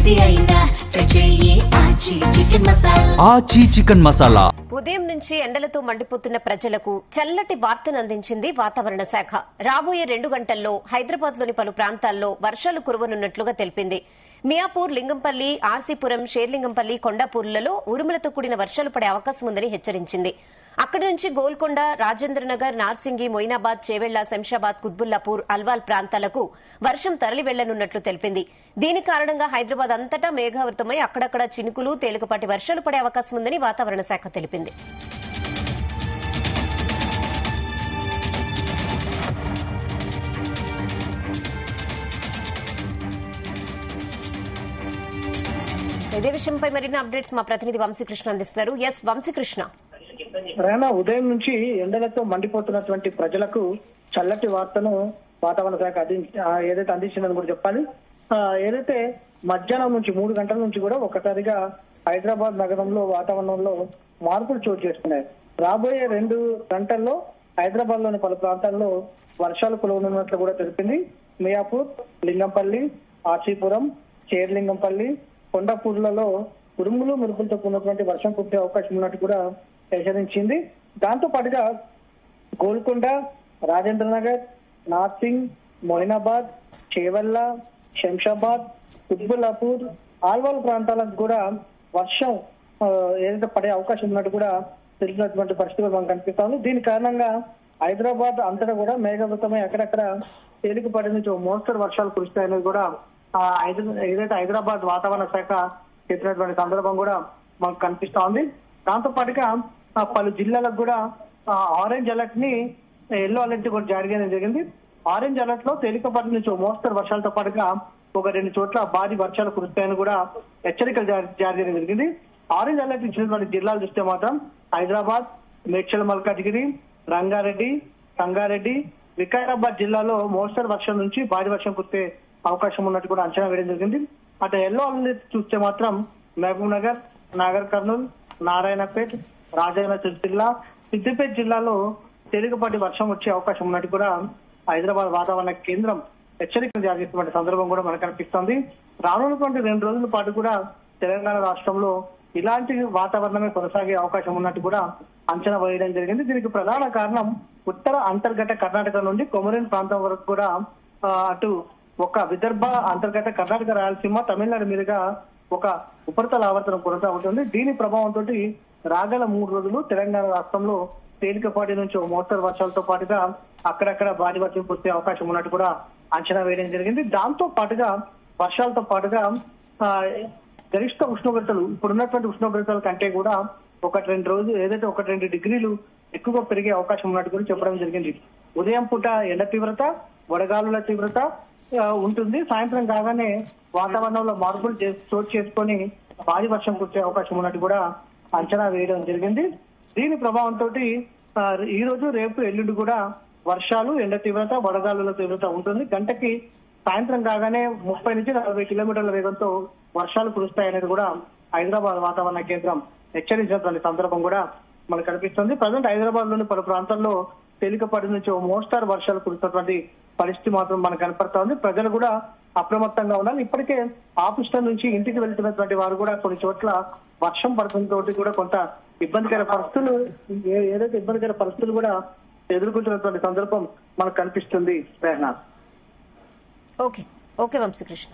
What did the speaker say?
ఏది అయినా ట్రై చెయ్యి ఆచి చికెన్ మసాలా. ఆచి చికెన్ మసాలా. ఉదయం నుంచి ఎండలతో మండిపోతున్న ప్రజలకు చల్లటి వార్తను అందించింది వాతావరణ శాఖ. రాబోయే 2 గంటల్లో హైదరాబాద్లోని పలు ప్రాంతాల్లో వర్షాలు కురవనున్నట్లుగా తెలిపింది. మియాపూర్, లింగంపల్లి, ఆర్సీపురం, షేర్లింగంపల్లి, కొండాపూర్లలో ఉరుములతో కూడిన వర్షాలు పడే అవకాశం ఉందని హెచ్చరించింది. అక్కడి నుంచి గోల్కొండ, రాజేంద్రనగర్, నార్సింగి, మొయినాబాద్, చేవెళ్ల, శంషాబాద్, కుత్బుల్లాపూర్, అల్వాల్ ప్రాంతాలకు వర్షం తరలి వెళ్లనున్నట్లు తెలిపింది. దీని కారణంగా హైదరాబాద్ అంతటా మేఘావృతమై అక్కడక్కడ చినుకులు, తేలికపాటి వర్షాలు పడే అవకాశం ఉందని వాతావరణ శాఖ తెలిపింది. ఇదే విషయంపై మరిన్ని అప్డేట్స్ మా ప్రతినిధి వంశీకృష్ణ అందిస్తారు. ఎస్ వంశీకృష్ణ. ఉదయం నుంచి ఎండలతో మండిపోతున్నటువంటి ప్రజలకు చల్లటి వార్తను వాతావరణ శాఖ ఏదైతే అందించిందని కూడా చెప్పాలి. ఏదైతే మధ్యాహ్నం నుంచి 3 గంటల నుంచి కూడా ఒక్కసారిగా హైదరాబాద్ నగరంలో వాతావరణంలో మార్పులు చోటు చేసుకున్నాయి. రాబోయే 2 గంటల్లో హైదరాబాద్ లోని పలు ప్రాంతాల్లో వర్షాలు కురవనున్నట్లు కూడా తెలిపింది. మియాపూర్, లింగంపల్లి, ఆర్సీపురం, చేర్లింగంపల్లి, కొండాపూర్లలో ఉరుములు మెరుపులతో కూడినటువంటి వర్షం కురిసే అవకాశం ఉన్నట్టు కూడా హెచ్చరించింది. దాంతో పాటుగా గోల్కొండ, రాజేంద్రనగర్, నార్సింగ్, మొయినాబాద్, చేవెళ్ల, శంషాబాద్, కుత్బుల్లాపూర్, ఆల్వాల్ ప్రాంతాలకు కూడా వర్షం ఏదైతే పడే అవకాశం ఉన్నట్టు కూడా తెలిసినటువంటి పరిస్థితులు మనకు కనిపిస్తాము. దీని కారణంగా హైదరాబాద్ అంతటా కూడా మేఘావృతమై అక్కడక్కడ తేలికపాటి నుంచి మోస్తరు వర్షాలు కురుస్తాయనేది కూడా ఏదైతే హైదరాబాద్ వాతావరణ శాఖ చెప్పినటువంటి సందర్భం కూడా మనకు కనిపిస్తా ఉంది. దాంతో పాటుగా పలు జిల్లాలకు కూడా ఆరెంజ్ అలర్ట్ ని ఎల్లో అలర్ట్ కూడా జారీ చేయడం జరిగింది. ఆరెంజ్ అలర్ట్ లో తేలికపాటి నుంచి మోస్తరు వర్షాలతో పాటుగా 1-2 చోట్ల భారీ వర్షాలు కురుస్తాయని కూడా హెచ్చరికలు జారీ చేయడం జరిగింది. ఆరెంజ్ అలర్ట్ ఇచ్చినటువంటి జిల్లాలు చూస్తే మాత్రం హైదరాబాద్, మేడ్చల్, మల్కాజ్గిరి, రంగారెడ్డి, సంగారెడ్డి, వికారాబాద్ జిల్లాలో మోస్తరు వర్షం నుంచి భారీ వర్షం కురిసే అవకాశం ఉన్నట్టు కూడా అంచనా వేయడం జరిగింది. అటు ఎల్లో అలర్ట్ చూస్తే మాత్రం మహబూబ్ నగర్, నాగర్ కర్నూల్, నారాయణపేట్, రాజన్న సిరిసిల్ల, సిద్దిపేట జిల్లాలో తేలికపాటి వర్షం వచ్చే అవకాశం ఉన్నట్టు కూడా హైదరాబాద్ వాతావరణ కేంద్రం హెచ్చరికలు జారీ చేస్తున్న సందర్భం కూడా మనకు కనిపిస్తోంది. రానున్నటువంటి 2 రోజుల పాటు కూడా తెలంగాణ రాష్ట్రంలో ఇలాంటి వాతావరణమే కొనసాగే అవకాశం ఉన్నట్టు కూడా అంచనా వేయడం జరిగింది. దీనికి ప్రధాన కారణం ఉత్తర అంతర్గత కర్ణాటక నుండి కొమరిన్ ప్రాంతం వరకు కూడా అటు ఒక విదర్భ అంతర్గత కర్ణాటక, రాయలసీమ, తమిళనాడు మీదుగా ఒక ఉపరితల ఆవర్తనం కొనసాగుతుంది. దీని ప్రభావంతో రాగల 3 రోజులు తెలంగాణ రాష్ట్రంలో తేలికపాటి నుంచి మోస్తరు వర్షాలతో పాటుగా అక్కడక్కడ భారీ వర్షం కురిసే అవకాశం ఉన్నట్టు కూడా అంచనా వేయడం జరిగింది. దాంతో పాటుగా వర్షాలతో పాటుగా గరిష్ట ఉష్ణోగ్రతలు ఇప్పుడున్నటువంటి ఉష్ణోగ్రతల కంటే కూడా 1-2 డిగ్రీలు ఎక్కువగా పెరిగే అవకాశం ఉన్నట్టు కూడా చెప్పడం జరిగింది. ఉదయం పూట ఎండ తీవ్రత, వడగాలుల తీవ్రత ఉంటుంది. సాయంత్రం కాగానే వాతావరణంలో మార్పులు చోటు చేసుకొని భారీ వర్షం కురిసే అవకాశం ఉన్నట్టు కూడా అంచనా వేయడం జరిగింది. దీని ప్రభావంతో ఈ రోజు, రేపు, ఎల్లుండి కూడా వర్షాలు, ఎండ తీవ్రత, వడగాలుల తీవ్రత ఉంటుంది. గంటకి సాయంత్రం కాగానే 30 నుంచి 40 కిలోమీటర్ల వేగంతో వర్షాలు కురుస్తాయనేది కూడా హైదరాబాద్ వాతావరణ కేంద్రం హెచ్చరించినటువంటి సందర్భం కూడా మనకు కనిపిస్తుంది. ప్రజెంట్ హైదరాబాద్ లోని పలు ప్రాంతాల్లో తేలికపాటి నుంచి మోస్తారు వర్షాలు కురుస్తున్నటువంటి పరిస్థితి మాత్రం మనకు కనపడతా ఉంది. ప్రజలు కూడా అప్రమత్తంగా ఉండాలి. ఇప్పటికే ఆఫీస్ నుంచి ఇంటికి వెళ్తున్నటువంటి వారు కూడా కొన్ని చోట్ల వర్షం పడుతుందో కూడా కొంత ఇబ్బందికర పరిస్థితులు కూడా ఎదుర్కొంటున్నటువంటి సందర్భం మనకు కనిపిస్తుంది. ఓకే వంశీకృష్ణ.